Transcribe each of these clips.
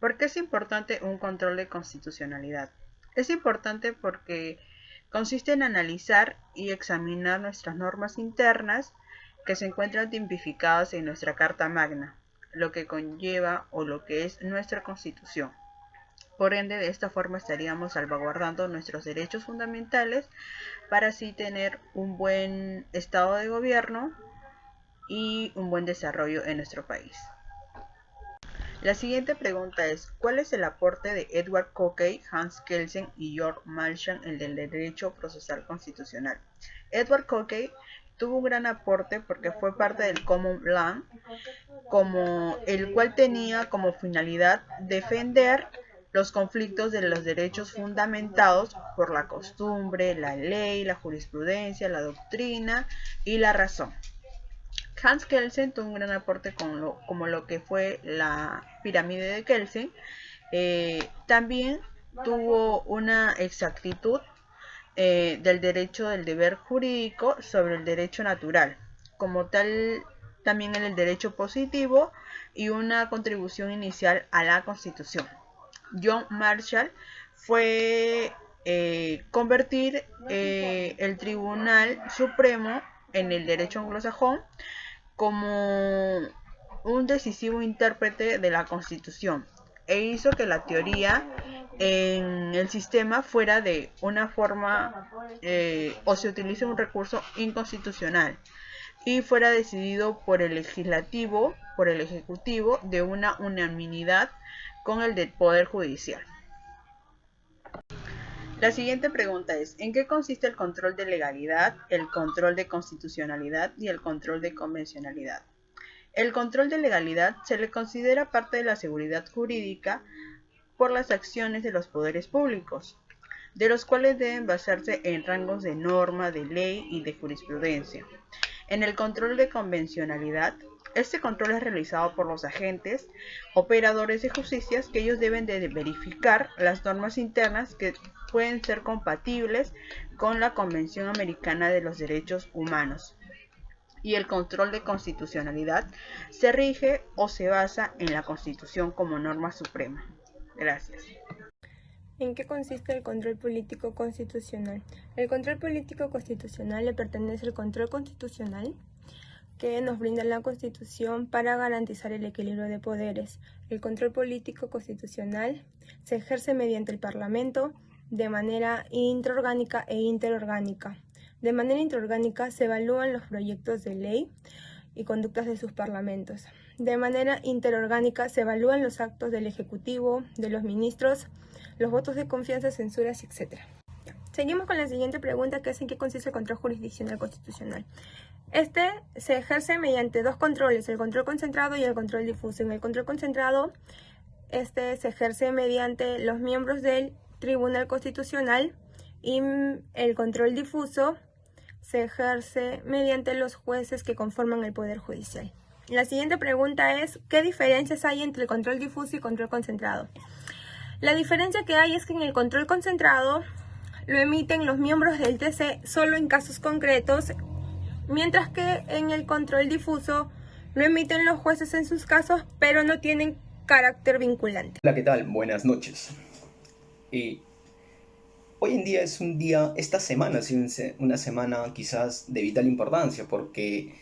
¿Por qué es importante un control de constitucionalidad? Es importante porque consiste en analizar y examinar nuestras normas internas que se encuentran tipificadas en nuestra Carta Magna, lo que conlleva o lo que es nuestra Constitución. Por ende, de esta forma estaríamos salvaguardando nuestros derechos fundamentales para así tener un buen estado de gobierno y un buen desarrollo en nuestro país. La siguiente pregunta es, ¿cuál es el aporte de Edward Cockey, Hans Kelsen y George Marshall en el derecho procesal constitucional? Edward Cockey tuvo un gran aporte porque fue parte del Common Law, el cual tenía como finalidad defender los conflictos de los derechos fundamentados por la costumbre, la ley, la jurisprudencia, la doctrina y la razón. Hans Kelsen tuvo un gran aporte como lo que fue la pirámide de Kelsen. También tuvo una exactitud del derecho del deber jurídico sobre el derecho natural, como tal también en el derecho positivo y una contribución inicial a la Constitución. John Marshall fue convertir el Tribunal Supremo en el derecho anglosajón como un decisivo intérprete de la Constitución e hizo que la teoría en el sistema fuera de una forma o se utilice un recurso inconstitucional y fuera decidido por el legislativo, por el ejecutivo, de una unanimidad con el del Poder Judicial. La siguiente pregunta es, ¿en qué consiste el control de legalidad, el control de constitucionalidad y el control de convencionalidad? El control de legalidad se le considera parte de la seguridad jurídica por las acciones de los poderes públicos, de los cuales deben basarse en rangos de norma, de ley y de jurisprudencia. En el control de convencionalidad, este control es realizado por los agentes operadores de justicia que ellos deben de verificar las normas internas que pueden ser compatibles con la Convención Americana de los Derechos Humanos. Y el control de constitucionalidad se rige o se basa en la Constitución como norma suprema. Gracias. ¿En qué consiste el control político constitucional? El control político constitucional le pertenece al control constitucional que nos brinda la Constitución para garantizar el equilibrio de poderes. El control político constitucional se ejerce mediante el Parlamento de manera intraorgánica e interorgánica. De manera intraorgánica se evalúan los proyectos de ley y conductas de sus parlamentos. De manera interorgánica se evalúan los actos del Ejecutivo, de los ministros, los votos de confianza, censuras, etc. Seguimos con la siguiente pregunta, que es ¿en qué consiste el control jurisdiccional constitucional? Este se ejerce mediante dos controles, el control concentrado y el control difuso. En el control concentrado, este se ejerce mediante los miembros del Tribunal Constitucional y el control difuso se ejerce mediante los jueces que conforman el Poder Judicial. La siguiente pregunta es, ¿qué diferencias hay entre el control difuso y control concentrado? La diferencia que hay es que en el control concentrado lo emiten los miembros del TC solo en casos concretos, mientras que en el control difuso lo emiten los jueces en sus casos, pero no tienen carácter vinculante. Hola, ¿qué tal? Buenas noches. Hoy en día es un día, esta semana ha sido una semana quizás de vital importancia, porque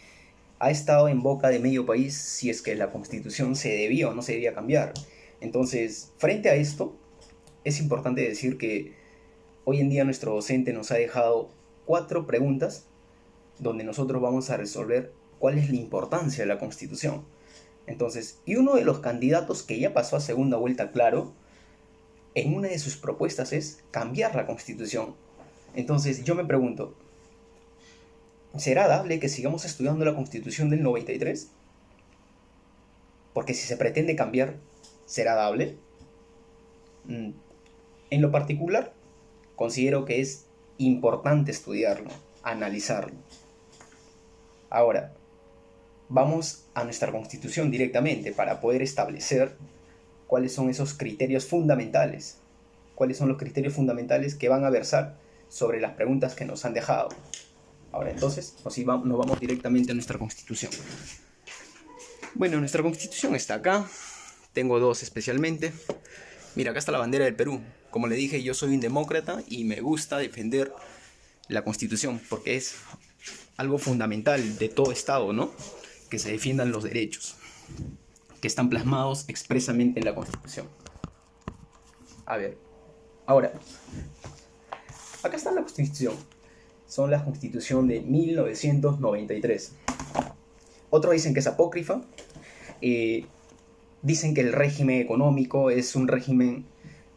ha estado en boca de medio país si es que la Constitución se debía o no se debía cambiar. Entonces, frente a esto, es importante decir que hoy en día nuestro docente nos ha dejado 4 preguntas donde nosotros vamos a resolver cuál es la importancia de la Constitución. Entonces, y uno de los candidatos que ya pasó a segunda vuelta, claro, en una de sus propuestas es cambiar la Constitución. Entonces, yo me pregunto, ¿será dable que sigamos estudiando la Constitución del 93? Porque si se pretende cambiar, ¿será dable? En lo particular, considero que es importante estudiarlo, analizarlo. Ahora, vamos a nuestra Constitución directamente para poder establecer cuáles son esos criterios fundamentales. Cuáles son los criterios fundamentales que van a versar sobre las preguntas que nos han dejado. Ahora, entonces, nos vamos directamente a nuestra Constitución. Bueno, nuestra Constitución está acá. Tengo dos especialmente. Mira, acá está la bandera del Perú. Como le dije, yo soy un demócrata y me gusta defender la Constitución porque es algo fundamental de todo Estado, ¿no? Que se defiendan los derechos que están plasmados expresamente en la Constitución. A ver, ahora, acá está la Constitución. Son la Constitución de 1993. Otros dicen que es apócrifa. Dicen que el régimen económico es un régimen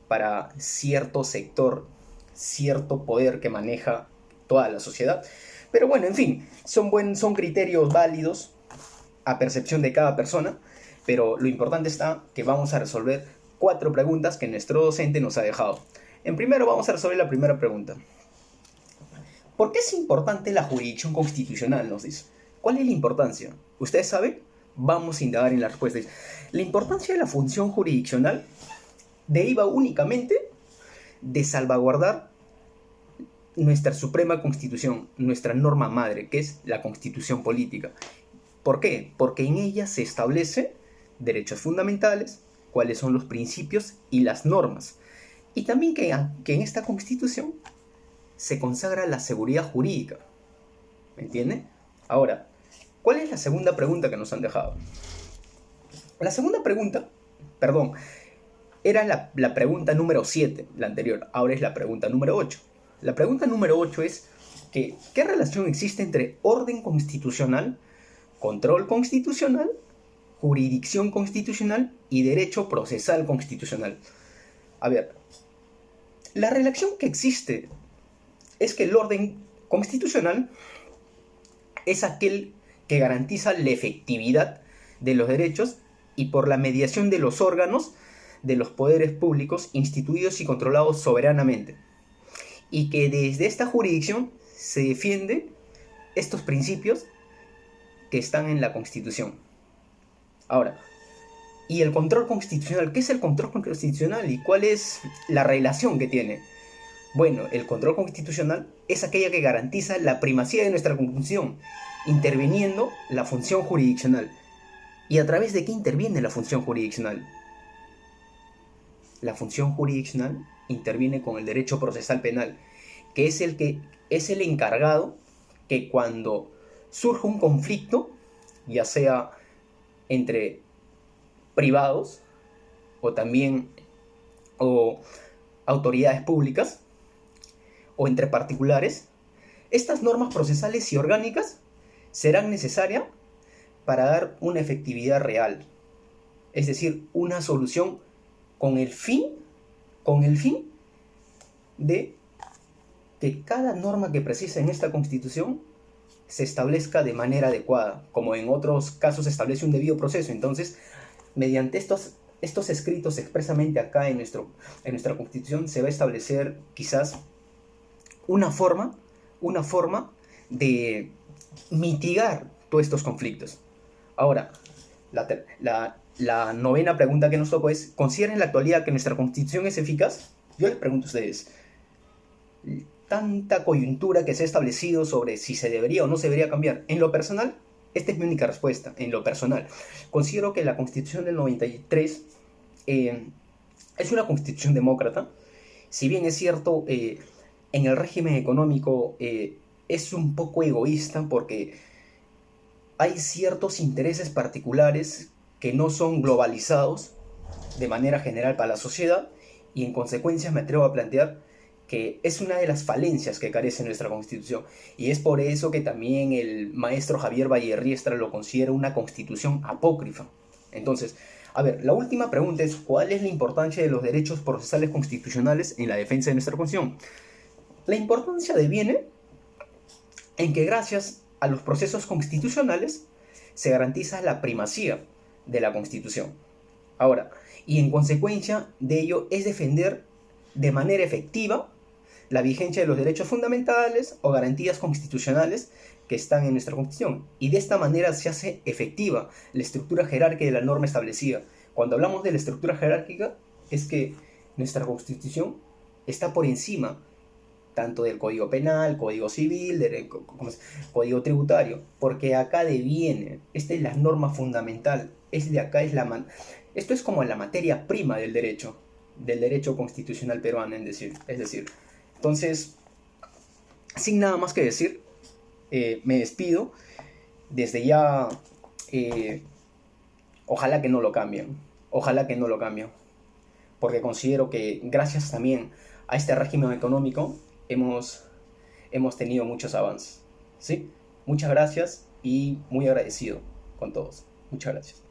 para cierto sector, cierto poder que maneja toda la sociedad. Pero bueno, en fin, son criterios válidos a percepción de cada persona, pero lo importante está que vamos a resolver 4 preguntas que nuestro docente nos ha dejado. En primero vamos a resolver la primera pregunta. ¿Por qué es importante la jurisdicción constitucional? Nos dice. ¿Cuál es la importancia? ¿Ustedes saben? Vamos a indagar en la respuesta. La importancia de la función jurisdiccional deriva únicamente de salvaguardar nuestra suprema constitución, nuestra norma madre, que es la constitución política. ¿Por qué? Porque en ella se establece derechos fundamentales, cuáles son los principios y las normas. Y también que en esta constitución se consagra la seguridad jurídica. ¿Me entiende? Ahora, ¿cuál es la segunda pregunta que nos han dejado? La segunda pregunta, era la pregunta número 7, la anterior. Ahora es la pregunta número 8. La pregunta número 8 es que, ¿qué relación existe entre orden constitucional, control constitucional, jurisdicción constitucional y derecho procesal constitucional? A ver, la relación que existe es que el orden constitucional es aquel que garantiza la efectividad de los derechos y por la mediación de los órganos de los poderes públicos instituidos y controlados soberanamente. Y que desde esta jurisdicción se defienden estos principios que están en la Constitución. Ahora, ¿y el control constitucional? ¿Qué es el control constitucional y cuál es la relación que tiene? Bueno, el control constitucional es aquella que garantiza la primacía de nuestra Constitución, interviniendo la función jurisdiccional. ¿Y a través de qué interviene la función jurisdiccional? La función jurisdiccional interviene con el derecho procesal penal, que es el encargado que cuando surge un conflicto, ya sea entre privados o autoridades públicas o entre particulares, estas normas procesales y orgánicas serán necesarias para dar una efectividad real, es decir, una solución con el fin de que cada norma que precisa en esta Constitución se establezca de manera adecuada, como en otros casos se establece un debido proceso. Entonces, mediante estos escritos expresamente acá en nuestra Constitución se va a establecer quizás una forma de mitigar todos estos conflictos. Ahora, la novena pregunta que nos tocó es, ¿consideran en la actualidad que nuestra Constitución es eficaz? Yo les pregunto a ustedes, tanta coyuntura que se ha establecido sobre si se debería o no se debería cambiar. En lo personal, esta es mi única respuesta. En lo personal, considero que la Constitución del 93 es una Constitución demócrata. Si bien es cierto, en el régimen económico es un poco egoísta porque hay ciertos intereses particulares que no son globalizados de manera general para la sociedad, y en consecuencia me atrevo a plantear que es una de las falencias que carece nuestra Constitución, y es por eso que también el maestro Javier Vallerriestra lo considera una Constitución apócrifa. Entonces, a ver, la última pregunta es, ¿cuál es la importancia de los derechos procesales constitucionales en la defensa de nuestra Constitución? La importancia deviene en que gracias a los procesos constitucionales se garantiza la primacía de la Constitución. Ahora, y en consecuencia de ello es defender de manera efectiva la vigencia de los derechos fundamentales o garantías constitucionales que están en nuestra Constitución. Y de esta manera se hace efectiva la estructura jerárquica de la norma establecida. Cuando hablamos de la estructura jerárquica, es que nuestra Constitución está por encima tanto del Código Penal, Código Civil, Código Tributario, porque acá deviene, esta es la norma fundamental, Esto es como la materia prima del derecho constitucional peruano, es decir. Entonces, sin nada más que decir, me despido. Desde ya, ojalá que no lo cambien, porque considero que gracias también a este régimen económico hemos tenido muchos avances, ¿sí? Muchas gracias y muy agradecido con todos. Muchas gracias.